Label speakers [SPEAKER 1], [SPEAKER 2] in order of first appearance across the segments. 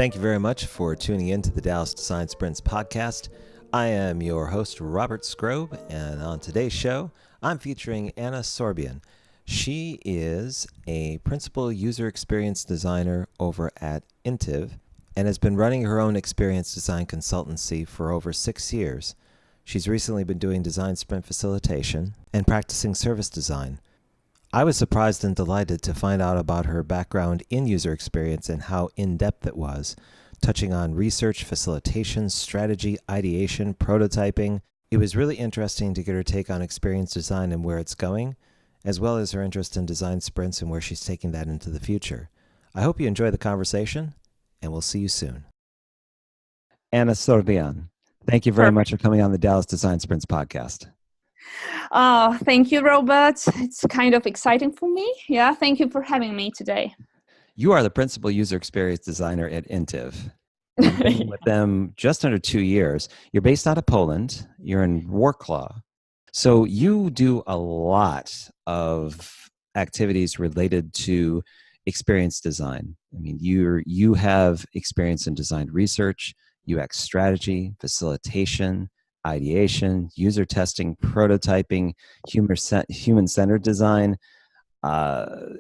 [SPEAKER 1] Thank you very much for tuning in to the Dallas Design Sprints podcast. I am your host, Robert Scrobe, and on today's show, I'm featuring Anna Sorbian. She is a principal user experience designer over at Intive and has been running her own Experience Design Consultancy for over 6 years. She's recently been doing design sprint facilitation and practicing service design. I was surprised and delighted to find out about her background in user experience and how in-depth it was, touching on research, facilitation, strategy, ideation, prototyping. It was really interesting to get her take on experience design and where it's going, as well as her interest in design sprints and where she's taking that into the future. I hope you enjoy the conversation, and we'll see you soon. Anna Sorbian, thank you very much for coming on the Dallas Design Sprints podcast.
[SPEAKER 2] Thank you, Robert. It's kind of exciting for me. Yeah, thank you for having me today.
[SPEAKER 1] You are the principal user experience designer at Intive. You've been with them just under 2 years. You're based out of Poland. You're in Wroclaw. So you do a lot of activities related to experience design. I mean, you have experience in design research, UX strategy, facilitation, ideation, user testing, prototyping, human-centered design.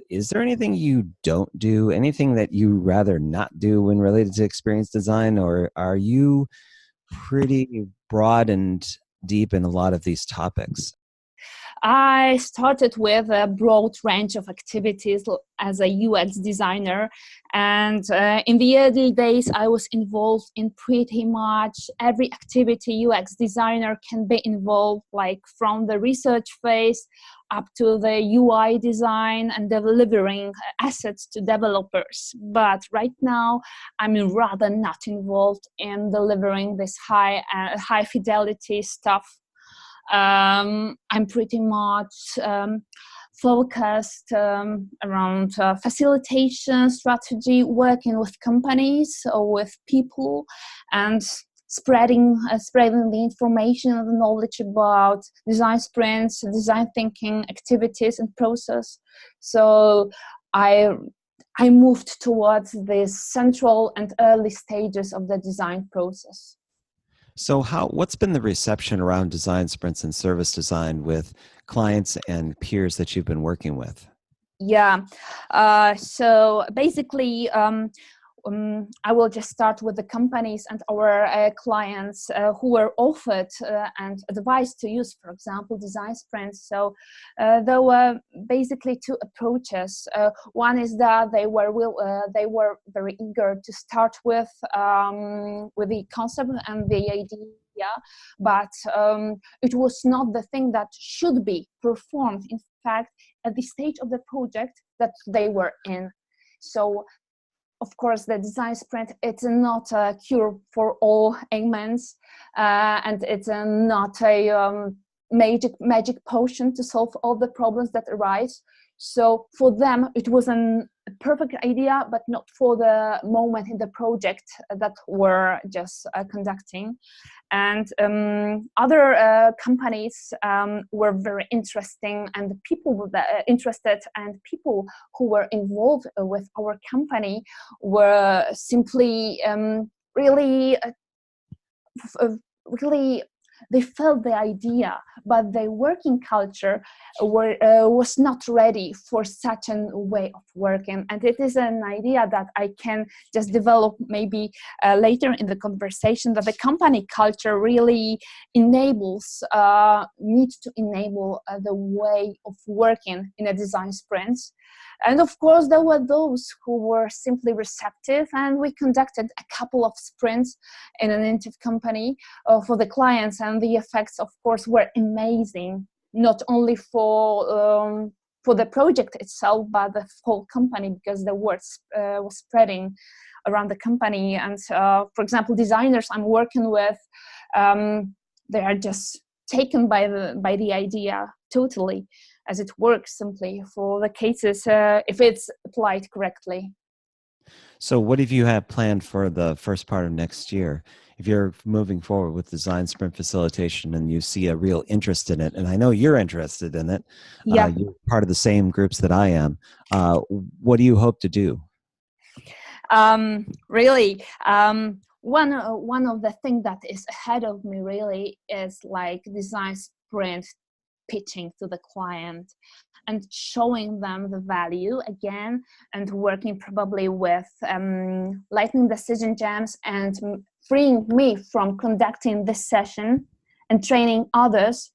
[SPEAKER 1] Is there anything you don't do, anything that you rather not do when related to experience design, or are you pretty broad and deep in a lot of these topics?
[SPEAKER 2] I started with a broad range of activities as a UX designer, and in the early days I was involved in pretty much every activity UX designer can be involved, like from the research phase up to the UI design and delivering assets to developers. But right now I'm rather not involved in delivering this high fidelity stuff. I'm pretty much focused around facilitation strategy, working with companies or with people, and spreading the information and the knowledge about design sprints, design thinking activities and process. So I moved towards the central and early stages of the design process.
[SPEAKER 1] So what's been the reception around design sprints and service design with clients and peers that you've been working with?
[SPEAKER 2] Yeah, so basically, I will just start with the companies and our clients who were offered and advised to use, for example, design sprints. So there were basically two approaches. One is that they were very eager to start with the concept and the idea, but it was not the thing that should be performed, in fact, at the stage of the project that they were in. So of course, the design sprint, it's not a cure for all ailments, and it's not a magic potion to solve all the problems that arise. So for them, it was a perfect idea, but not for the moment in the project that we're just conducting. And other companies were very interesting, and the people were interested, and people who were involved with our company were simply really they felt the idea, but their working culture was not ready for such a way of working. And it is an idea that I can just develop maybe later in the conversation, that the company culture really needs to enable the way of working in a design sprint. And of course, there were those who were simply receptive, and we conducted a couple of sprints in an Intive company for the clients, and the effects, of course, were amazing, not only for the project itself, but the whole company, because the word was spreading around the company. And for example, designers I'm working with, they are just taken by the idea totally, as it works simply for the cases if it's applied correctly.
[SPEAKER 1] So what have you had planned for the first part of next year? If you're moving forward with design sprint facilitation and you see a real interest in it, and I know you're interested in it,
[SPEAKER 2] Yeah.
[SPEAKER 1] You're part of the same groups that I am, what do you hope to do?
[SPEAKER 2] Really, one of the things that is ahead of me really is like design sprint pitching to the client and showing them the value again, and working probably with lightning decision jams and freeing me from conducting this session and training others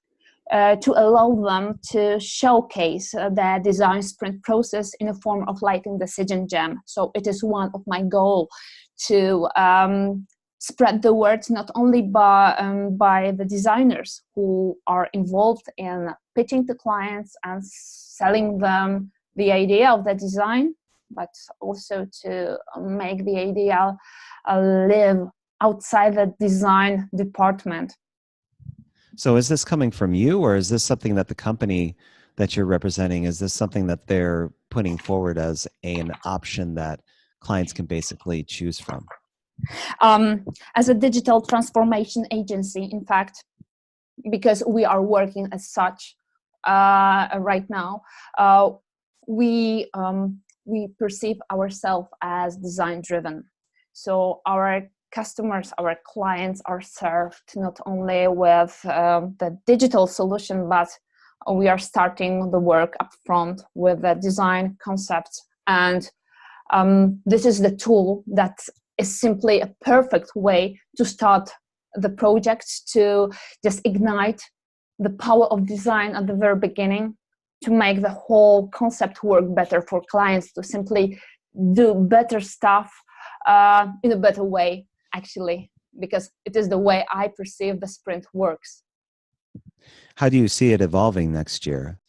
[SPEAKER 2] to allow them to showcase their design sprint process in a form of lightning decision jam. So it is one of my goals to spread the word not only by the designers who are involved in pitching to clients and selling them the idea of the design, but also to make the idea live outside the design department.
[SPEAKER 1] So is this coming from you, or is this something that the company that you're representing, is this something that they're putting forward as an option that clients can basically choose from?
[SPEAKER 2] As a digital transformation agency, in fact, because we are working as such right now, we perceive ourselves as design driven. So our customers, our clients are served not only with the digital solution, but we are starting the work up front with the design concepts. And this is the tool that is simply a perfect way to start the projects, to just ignite the power of design at the very beginning, to make the whole concept work better for clients, to simply do better stuff in a better way, actually, because it is the way I perceive the sprint works.
[SPEAKER 1] How do you see it evolving next year?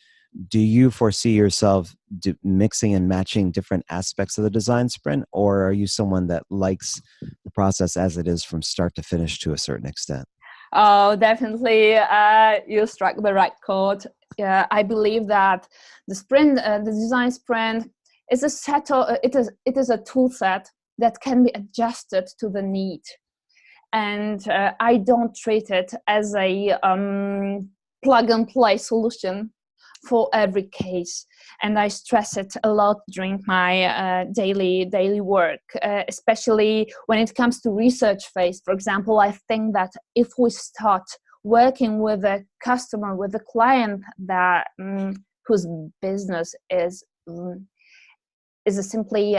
[SPEAKER 1] Do you foresee yourself mixing and matching different aspects of the design sprint, or are you someone that likes the process as it is from start to finish to a certain extent?
[SPEAKER 2] Oh, definitely. You struck the right chord. I believe that the sprint, the design sprint, is a set of, it is a tool set that can be adjusted to the need, and I don't treat it as a plug and play solution for every case, and I stress it a lot during my daily work, especially when it comes to research phase. For example, I think that if we start working with a customer, with a client that whose business is simply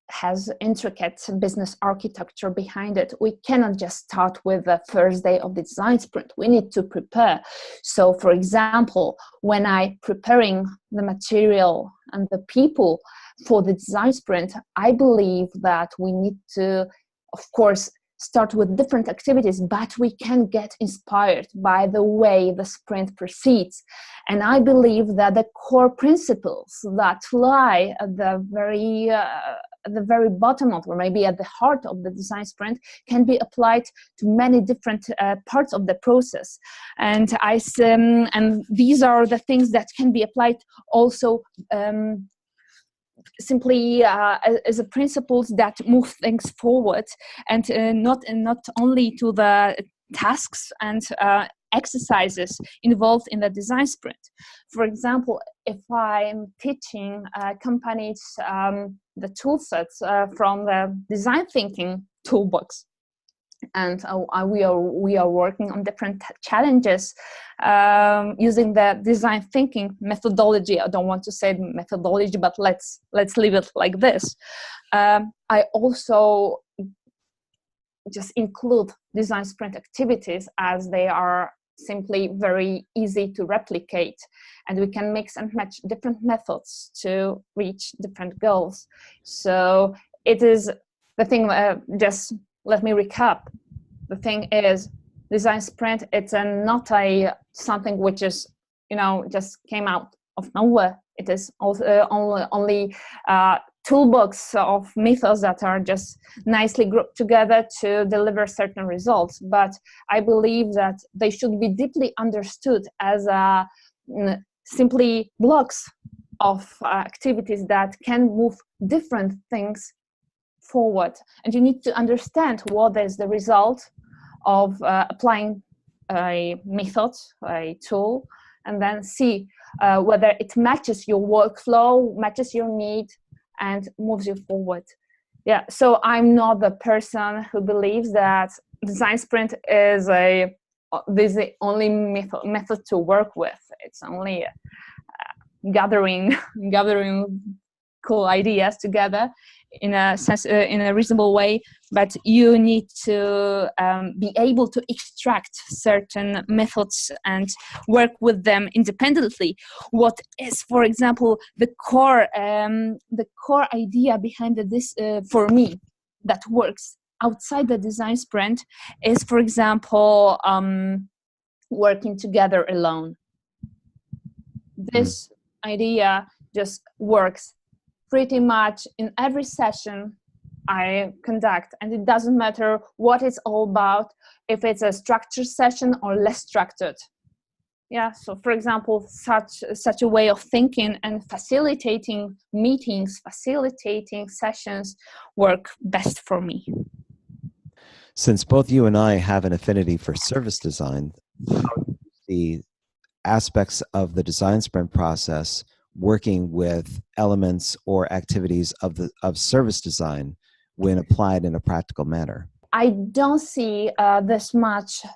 [SPEAKER 2] has intricate business architecture behind it, we cannot just start with the first day of the design sprint. We need to prepare. So, for example, when I preparing the material and the people for the design sprint, I believe that we need to, of course, start with different activities, but we can get inspired by the way the sprint proceeds. And I believe that the core principles that lie at the very bottom of, or maybe at the heart of the design sprint, can be applied to many different parts of the process. And these are the things that can be applied also simply as a principles that move things forward, and not only to the tasks and exercises involved in the design sprint. For example, if I'm teaching companies the tool sets from the design thinking toolbox, and we are working on different challenges using the design thinking methodology. I don't want to say methodology, but let's leave it like this. I also just include design sprint activities, as they are simply very easy to replicate, and we can mix and match different methods to reach different goals. So it is the thing, just let me recap. The thing is, design sprint, it's not something which is, just came out of nowhere. It is also only toolbox of methods that are just nicely grouped together to deliver certain results. But I believe that they should be deeply understood as simply blocks of activities that can move different things forward. And you need to understand what is the result of applying a method, a tool, and then see whether it matches your workflow, matches your need, and moves you forward. Yeah, so I'm not the person who believes that design sprint is the only method to work with. It's only gathering cool ideas together in a sense, in a reasonable way, but you need to be able to extract certain methods and work with them independently. What is, for example, the core idea behind this for me that works outside the design sprint is, for example, working together alone. This idea just works pretty much in every session I conduct, and it doesn't matter what it's all about, if it's a structured session or less structured. Yeah, so for example, such a way of thinking and facilitating meetings, facilitating sessions work best for me.
[SPEAKER 1] Since both you and I have an affinity for service design, how do you see aspects of the design sprint process working with elements or activities of service design when applied in a practical manner?
[SPEAKER 2] I don't see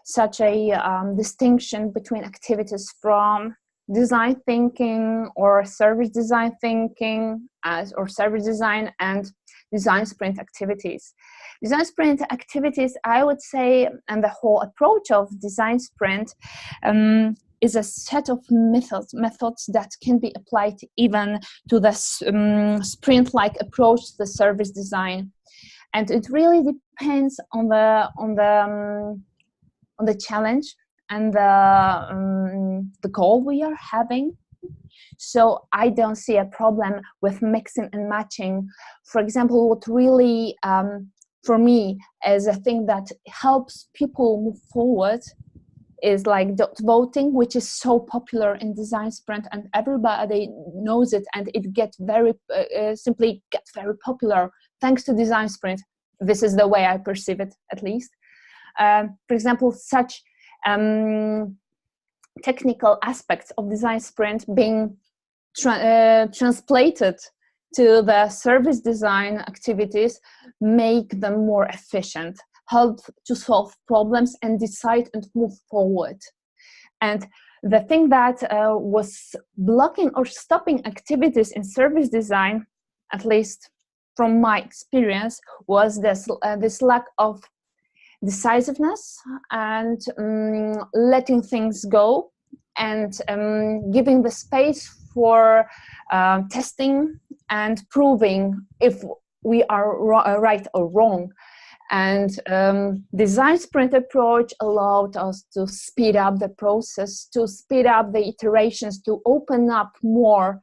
[SPEAKER 2] such a distinction between activities from design thinking or service design thinking or service design and design sprint activities. Design sprint activities, I would say, and the whole approach of design sprint is a set of methods that can be applied even to the sprint-like approach to the service design, and it really depends on the challenge and the goal we are having. So I don't see a problem with mixing and matching. For example, what really for me is a thing that helps people move forward is like dot voting, which is so popular in design sprint, and everybody knows it, and it gets simply gets very popular thanks to design sprint. This is the way I perceive it, at least. For example, such technical aspects of design sprint being translated to the service design activities make them more efficient, help to solve problems and decide and move forward. And the thing that was blocking or stopping activities in service design, at least from my experience, was this lack of decisiveness and letting things go, and giving the space for testing and proving if we are right or wrong. And design sprint approach allowed us to speed up the process, to speed up the iterations, to open up more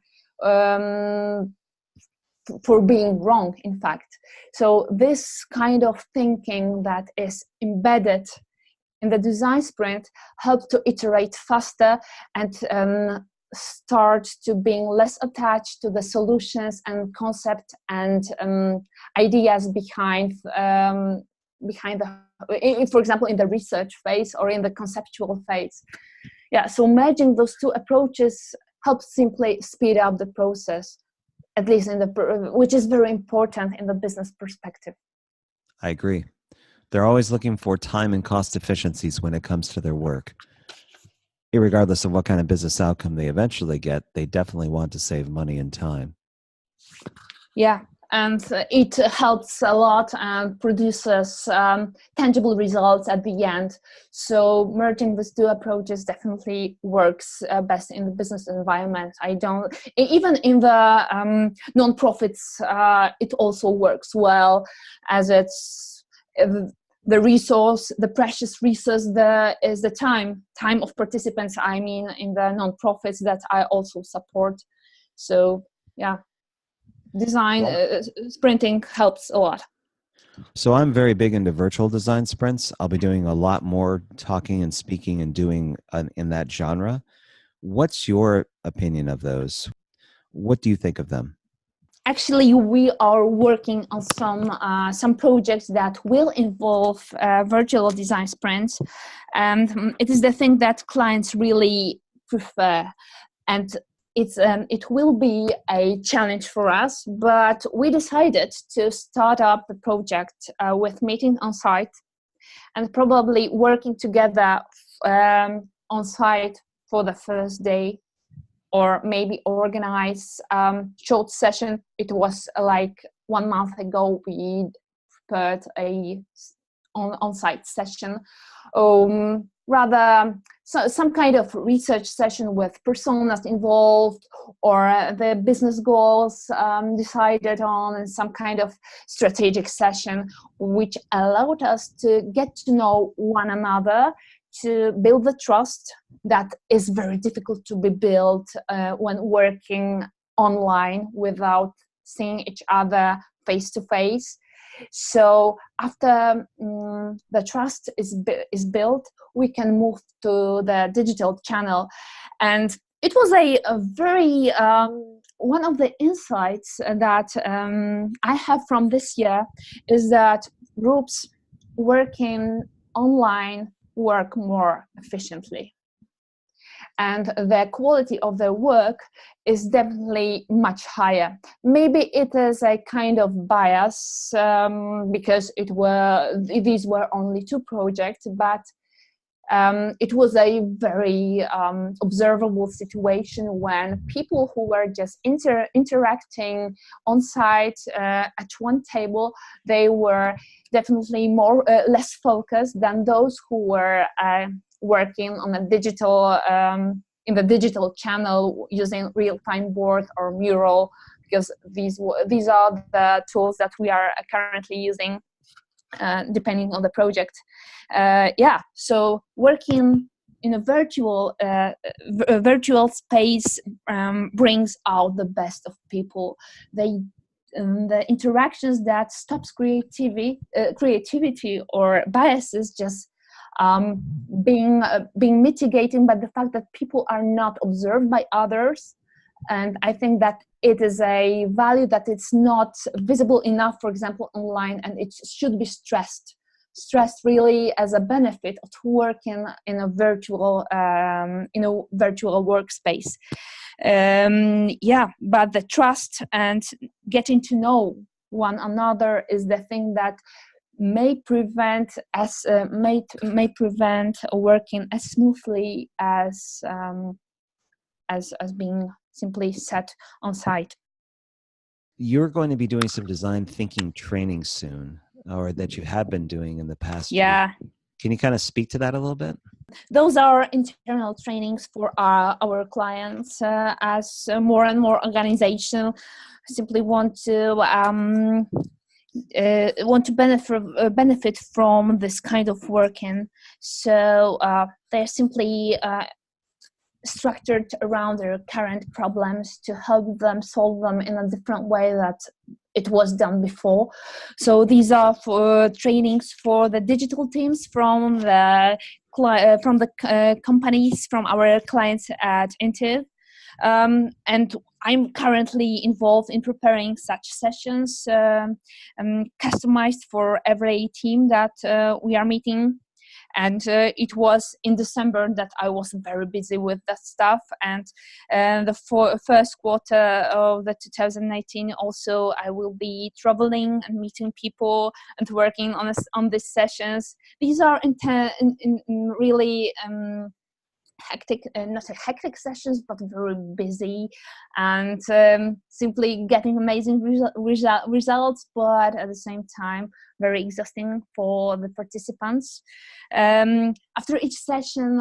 [SPEAKER 2] for being wrong, in fact. So this kind of thinking that is embedded in the design sprint helps to iterate faster and start to being less attached to the solutions and concept and ideas behind for example, in the research phase or in the conceptual phase. Yeah, so merging those two approaches helps simply speed up the process, at least which is very important in the business perspective.
[SPEAKER 1] I agree. They're always looking for time and cost efficiencies when it comes to their work. Regardless of what kind of business outcome they eventually get, they definitely want to save money and time.
[SPEAKER 2] Yeah, and it helps a lot and produces tangible results at the end. So merging these two approaches definitely works best in the business environment. Even in the non-profits, it also works well, as it's the resource, the precious resource is the time of participants, I mean, in the non-profits that I also support. So yeah, design sprinting helps a lot.
[SPEAKER 1] So I'm very big into virtual design sprints. I'll be doing a lot more talking and speaking and doing in that genre. What's your opinion of those? What do you think of them?
[SPEAKER 2] Actually, we are working on some projects that will involve virtual design sprints, and it is the thing that clients really prefer. And it will be a challenge for us, but we decided to start up the project with meeting on site and probably working together on site for the first day, or maybe organize short session. It was like 1 month ago we prepared a on-site session, rather some kind of research session with personas involved, or the business goals decided on, and some kind of strategic session which allowed us to get to know one another, to build the trust that is very difficult to be built when working online without seeing each other face to face. So after the trust is built, we can move to the digital channel. And it was a very one of the insights that I have from this year is that groups working online work more efficiently, and the quality of their work is definitely much higher. Maybe it is a kind of bias because these were only 2 projects, but it was a very observable situation when people who were just interacting on site at one table, they were definitely less focused than those who were working on a digital in the digital channel using real-time board or mural, because these are the tools that we are currently using depending on the project. So working in a virtual space brings out the best of people. The interactions that stops creativity or biases just being mitigated by the fact that people are not observed by others. And I think that it is a value that it's not visible enough, for example, online, and it should be stressed really as a benefit of working in a virtual workspace. But the trust and getting to know one another is the thing that may prevent working as smoothly as being simply set on site.
[SPEAKER 1] You're going to be doing some design thinking training soon, or that you have been doing in the past
[SPEAKER 2] Yeah.
[SPEAKER 1] week. Can you kind of speak to that a little bit?
[SPEAKER 2] Those are internal trainings for our clients, as more and more organizations simply want to benefit from this kind of working. So they're simply structured around their current problems to help them solve them in a different way that it was done before. So these are for trainings for the digital teams from the companies, from our clients at Intive. And I'm currently involved in preparing such sessions, customized for every team that we are meeting. And it was in December that I was very busy with that stuff. And the first quarter of the 2019 also, I will be traveling and meeting people and working on these sessions. These are really hectic, not hectic sessions, but very busy, and simply getting amazing results, but at the same time very exhausting for the participants. After each session,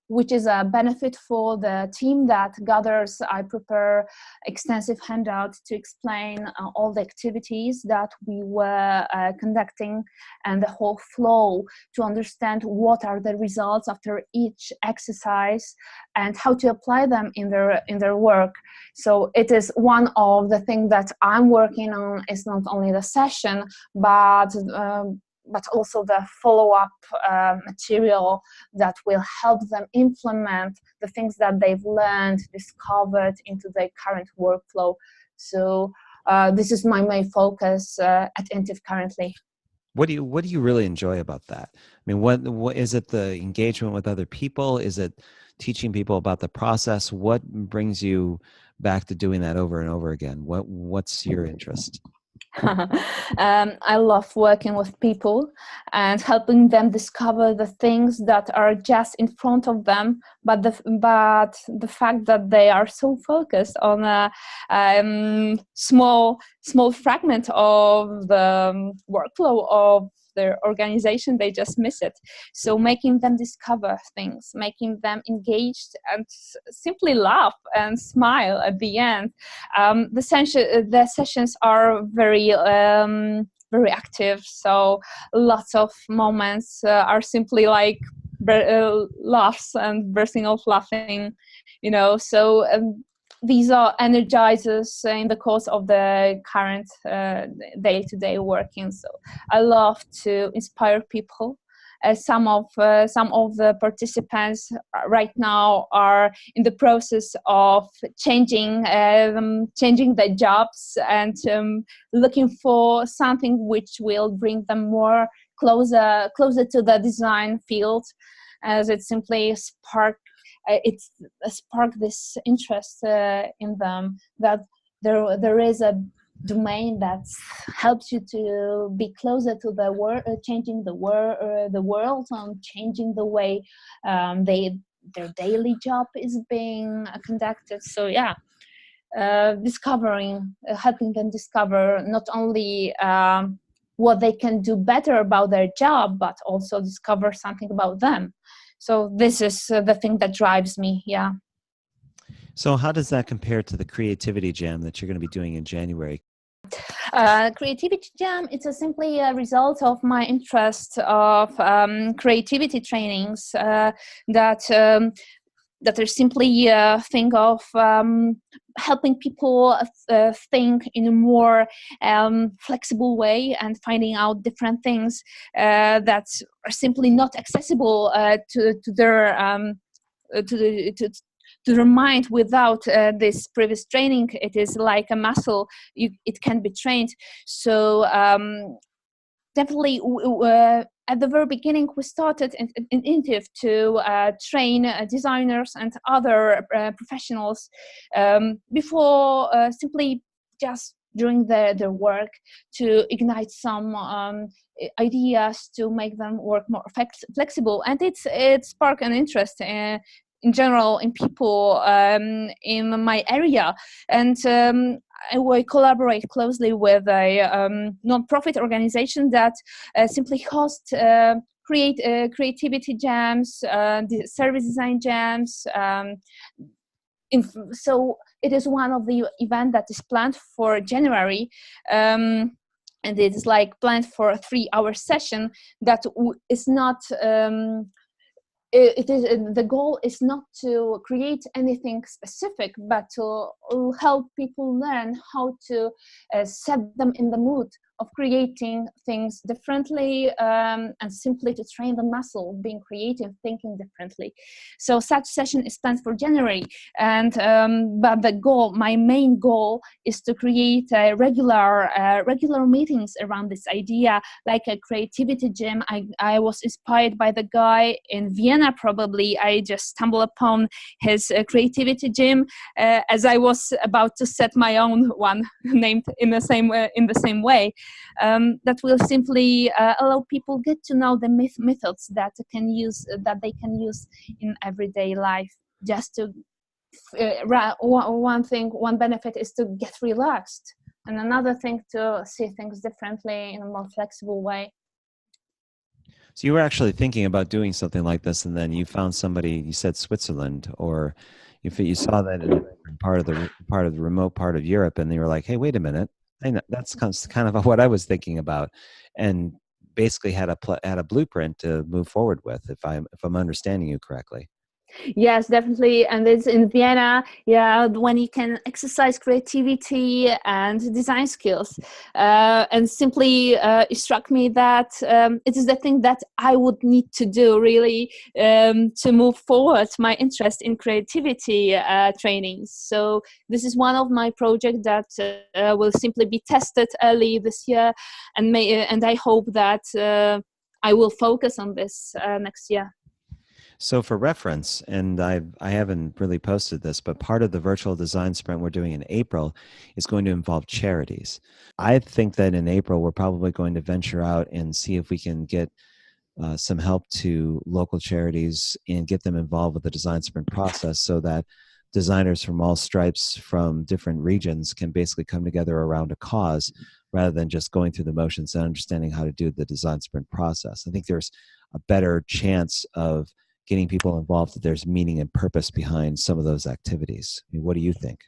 [SPEAKER 2] which is a benefit for the team that gathers, I prepare extensive handouts to explain all the activities that we were conducting and the whole flow, to understand what are the results after each exercise and how to apply them in their work. So it is one of the things that I'm working on, is not only the session, but also the follow-up material that will help them implement the things that they've learned, discovered into their current workflow. So this is my main focus at Intive currently.
[SPEAKER 1] What do you really enjoy about that? I mean, what is it? The engagement with other people? Is it teaching people about the process? What brings you back to doing that over and over again? What's your interest?
[SPEAKER 2] I love working with people and helping them discover the things that are just in front of them, but the fact that they are so focused on a small fragment of the workflow of their organization, they just miss it. So making them discover things, making them engaged and simply laugh and smile at the end. The sessions are very active, so lots of moments are simply like laughs and bursting of laughing, so these are energizers in the course of the current day-to-day working. So I love to inspire people. Some of the participants right now are in the process of changing their jobs and looking for something which will bring them more closer to the design field, as it simply sparked this interest in them, that there is a domain that helps you to be closer to the world, changing the world, changing the way their daily job is being conducted. So yeah, helping them discover not only what they can do better about their job, but also discover something about them. So this is the thing that drives me. Yeah.
[SPEAKER 1] So how does that compare to the Creativity Jam that you're going to be doing in January?
[SPEAKER 2] Creativity Jam, it's simply a result of my interest of creativity trainings that are simply a thing of helping people think in a more flexible way and finding out different things that are simply not accessible to their mind without this previous training. It is like a muscle; it can be trained. So definitely, at the very beginning, we started in Intive to train designers and other professionals before simply just during their work, to ignite some ideas to make them work more flexible. And it sparked an interest in general in people in my area. And we collaborate closely with a non-profit organization that simply hosts creativity jams, service design jams. So it is one of the events that is planned for January. And it is like planned for a 3-hour session that is not it is the goal is not to create anything specific, but to help people learn how to set them in the mood of creating things differently, and simply to train the muscle of being creative, thinking differently. So such session is planned for January, and but my main goal is to create regular meetings around this idea, like a creativity gym. I was inspired by the guy in Vienna. Probably I just stumbled upon his creativity gym as I was about to set my own one, named in the same way. That will simply allow people get to know the methods that they can use in everyday life. Just to one benefit is to get relaxed, and another thing to see things differently in a more flexible way.
[SPEAKER 1] So you were actually thinking about doing something like this, and then you found somebody. You said Switzerland, or you saw that in part of the remote part of Europe, and they were like, "Hey, wait a minute, I know, that's kind of what I was thinking about," and basically had a blueprint to move forward with. If I'm understanding you correctly.
[SPEAKER 2] Yes, definitely. And it's in Vienna, yeah, when you can exercise creativity and design skills. And simply it struck me that it is the thing that I would need to do really to move forward my interest in creativity trainings. So this is one of my projects that will simply be tested early this year. And I hope that I will focus on this next year.
[SPEAKER 1] So for reference, and I haven't really posted this, but part of the virtual design sprint we're doing in April is going to involve charities. I think that in April, we're probably going to venture out and see if we can get some help to local charities and get them involved with the design sprint process so that designers from all stripes from different regions can basically come together around a cause rather than just going through the motions and understanding how to do the design sprint process. I think there's a better chance of getting people involved that there's meaning and purpose behind some of those activities. I mean, what do you think?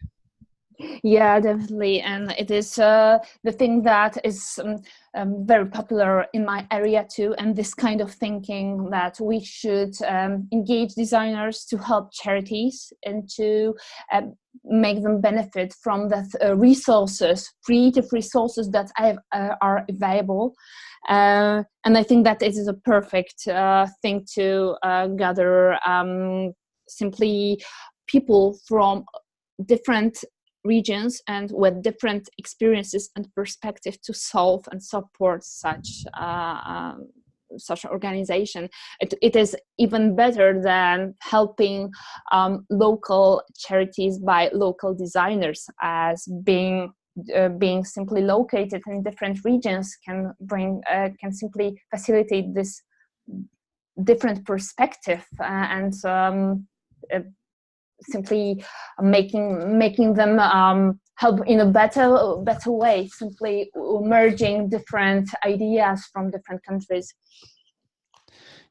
[SPEAKER 2] Yeah, definitely. And it is the thing that is very popular in my area too. And this kind of thinking that we should engage designers to help charities and to make them benefit from the resources, creative resources that are available. And I think that it is a perfect thing to gather simply people from different regions and with different experiences and perspective to solve and support such organization. It is even better than helping local charities by local designers, as being simply located in different regions can simply facilitate this different perspective and simply making them help in a better way, simply merging different ideas from different countries.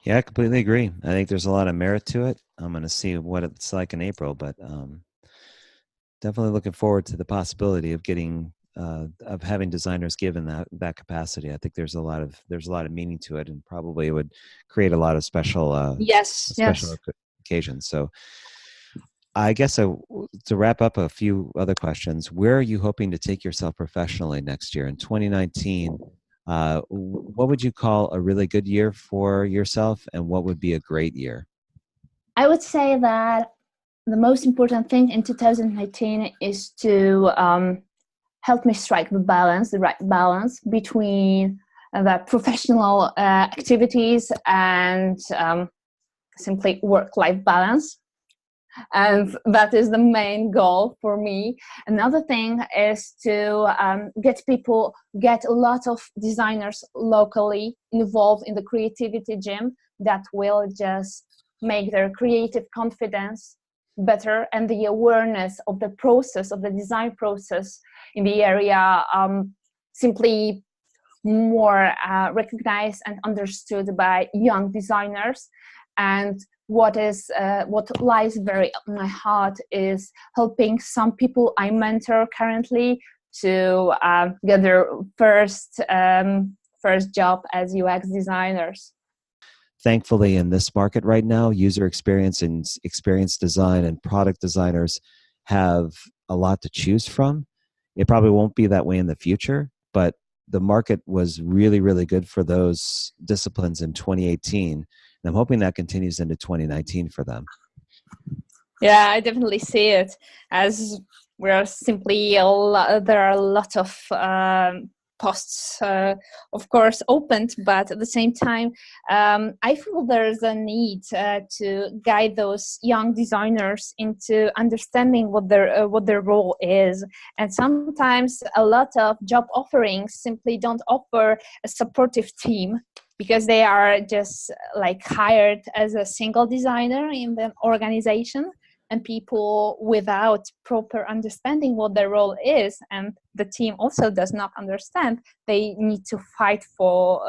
[SPEAKER 1] Yeah, I completely agree. I think there's a lot of merit to it. I'm going to see what it's like in April, but definitely looking forward to the possibility of getting of having designers given that capacity. I think there's a lot of meaning to it, and probably it would create a lot of special
[SPEAKER 2] Yes.
[SPEAKER 1] occasions. So I guess to wrap up a few other questions, where are you hoping to take yourself professionally next year in 2019? What would you call a really good year for yourself, and what would be a great year?
[SPEAKER 2] I would say that the most important thing in 2019 is to help me strike the right balance between the professional activities and simply work-life balance. And that is the main goal for me. Another thing is to get a lot of designers locally involved in the creativity gym that will just make their creative confidence better, and the awareness of the process, of the design process in the area simply more recognized and understood by young designers. And what lies very on my heart is helping some people I mentor currently to get their first job as UX designers.
[SPEAKER 1] Thankfully, in this market right now, user experience and experience design and product designers have a lot to choose from. It probably won't be that way in the future, but the market was really, really good for those disciplines in 2018. And I'm hoping that continues into 2019 for them.
[SPEAKER 2] Yeah, I definitely see it, as we're simply there are a lot of posts, of course, opened, but at the same time, I feel there's a need to guide those young designers into understanding what their role is. And sometimes a lot of job offerings simply don't offer a supportive team, because they are just like hired as a single designer in the organization, and people without proper understanding what their role is, and the team also does not understand, they need to fight for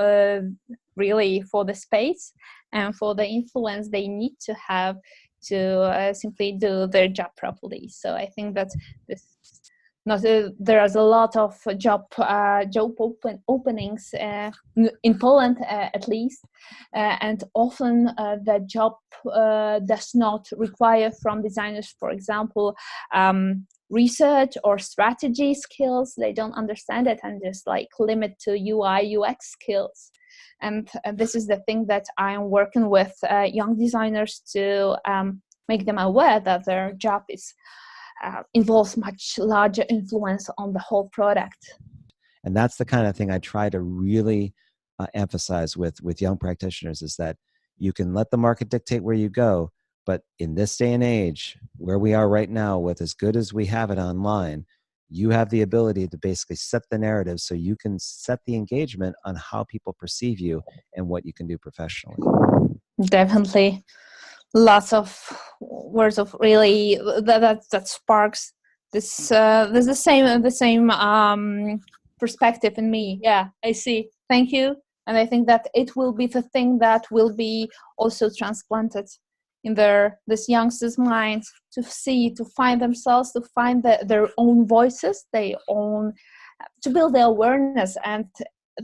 [SPEAKER 2] really for the space and for the influence they need to have to simply do their job properly. So I think that there is a lot of job openings in Poland, at least, and often the job does not require from designers, for example, research or strategy skills. They don't understand it and just like limit to UI UX skills. And this is the thing that I'm working with young designers to make them aware that their job involves much larger influence on the whole product.
[SPEAKER 1] And that's the kind of thing I try to really emphasize with young practitioners, is that you can let the market dictate where you go, but in this day and age, where we are right now, with as good as we have it online, you have the ability to basically set the narrative so you can set the engagement on how people perceive you and what you can do professionally.
[SPEAKER 2] Definitely. Lots of words of really that sparks this. There's the same perspective in me. Yeah, I see. Thank you. And I think that it will be the thing that will be also transplanted in this youngsters' minds, to find themselves, to find their own voices, to build their awareness, and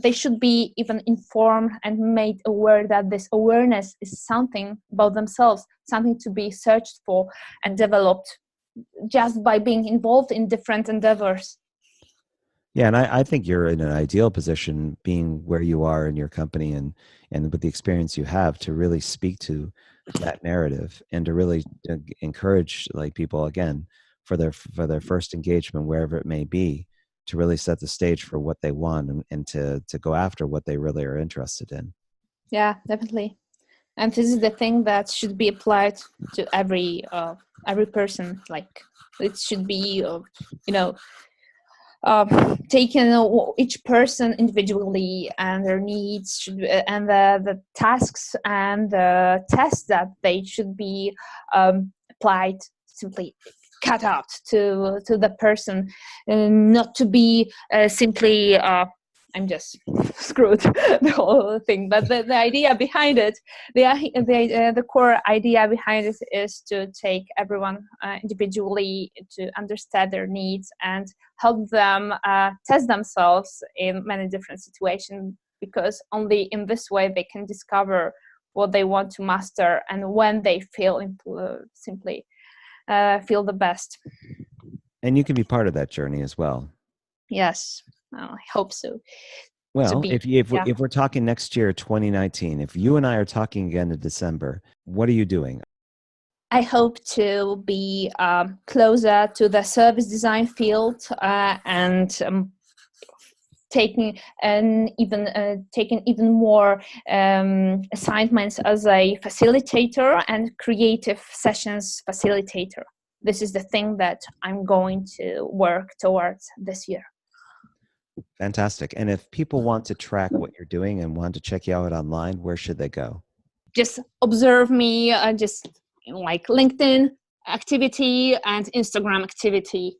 [SPEAKER 2] they should be even informed and made aware that this awareness is something about themselves, something to be searched for and developed just by being involved in different endeavors.
[SPEAKER 1] Yeah, and I think you're in an ideal position, being where you are in your company and with the experience you have, to really speak to that narrative and to really encourage like people, again, for their first engagement, wherever it may be, to really set the stage for what they want and to go after what they really are interested in.
[SPEAKER 2] Yeah, definitely. And this is the thing that should be applied to every person. Like, it should be, taken each person individually, and their needs should be, and the tasks and the tests that they should be applied, simply cut out to the person, not to be simply I'm just screwed the whole thing. But the idea behind it, the core idea behind it is to take everyone individually, to understand their needs and help them test themselves in many different situations, because only in this way they can discover what they want to master and when they feel simply feel the best.
[SPEAKER 1] And you can be part of that journey as well.
[SPEAKER 2] Yes, I hope so.
[SPEAKER 1] Well, if we're talking next year, 2019, if you and I are talking again in December, what are you doing?
[SPEAKER 2] I hope to be closer to the service design field and taking even more assignments as a facilitator and creative sessions facilitator. This is the thing that I'm going to work towards this year.
[SPEAKER 1] Fantastic. And if people want to track what you're doing and want to check you out online, where should they go?
[SPEAKER 2] Just observe me, just like LinkedIn activity and Instagram activity.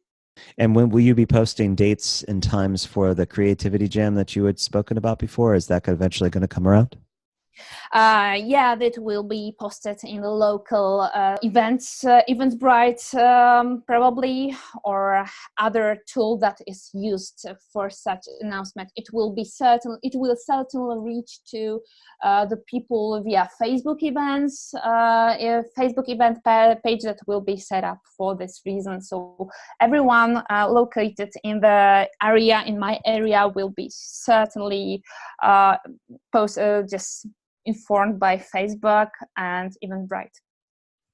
[SPEAKER 1] And when will you be posting dates and times for the Creativity Jam that you had spoken about before? Is that eventually going to come around?
[SPEAKER 2] Yeah, that will be posted in the local events, Eventbrite probably, or other tool that is used for such announcement. It will certainly reach to the people via Facebook events, a Facebook event page that will be set up for this reason. So everyone located in the area, in my area, will be certainly just informed by Facebook and Eventbrite.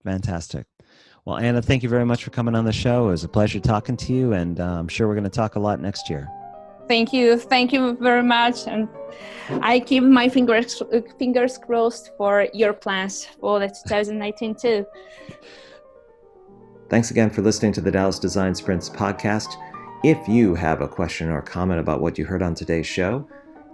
[SPEAKER 1] Fantastic. Well, Anna, thank you very much for coming on the show. It was a pleasure talking to you, and I'm sure we're going to talk a lot next year.
[SPEAKER 2] Thank you very much, and I keep my fingers crossed for your plans for the 2019 too.
[SPEAKER 1] Thanks again for listening to the Dallas Design Sprints podcast. If you have a question or comment about what you heard on today's show,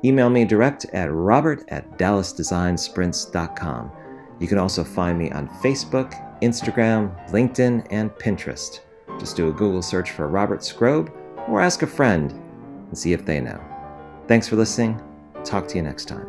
[SPEAKER 1] email me direct at robert@dallasdesignsprints.com. You can also find me on Facebook, Instagram, LinkedIn, and Pinterest. Just do a Google search for Robert Skrobe or ask a friend and see if they know. Thanks for listening. Talk to you next time.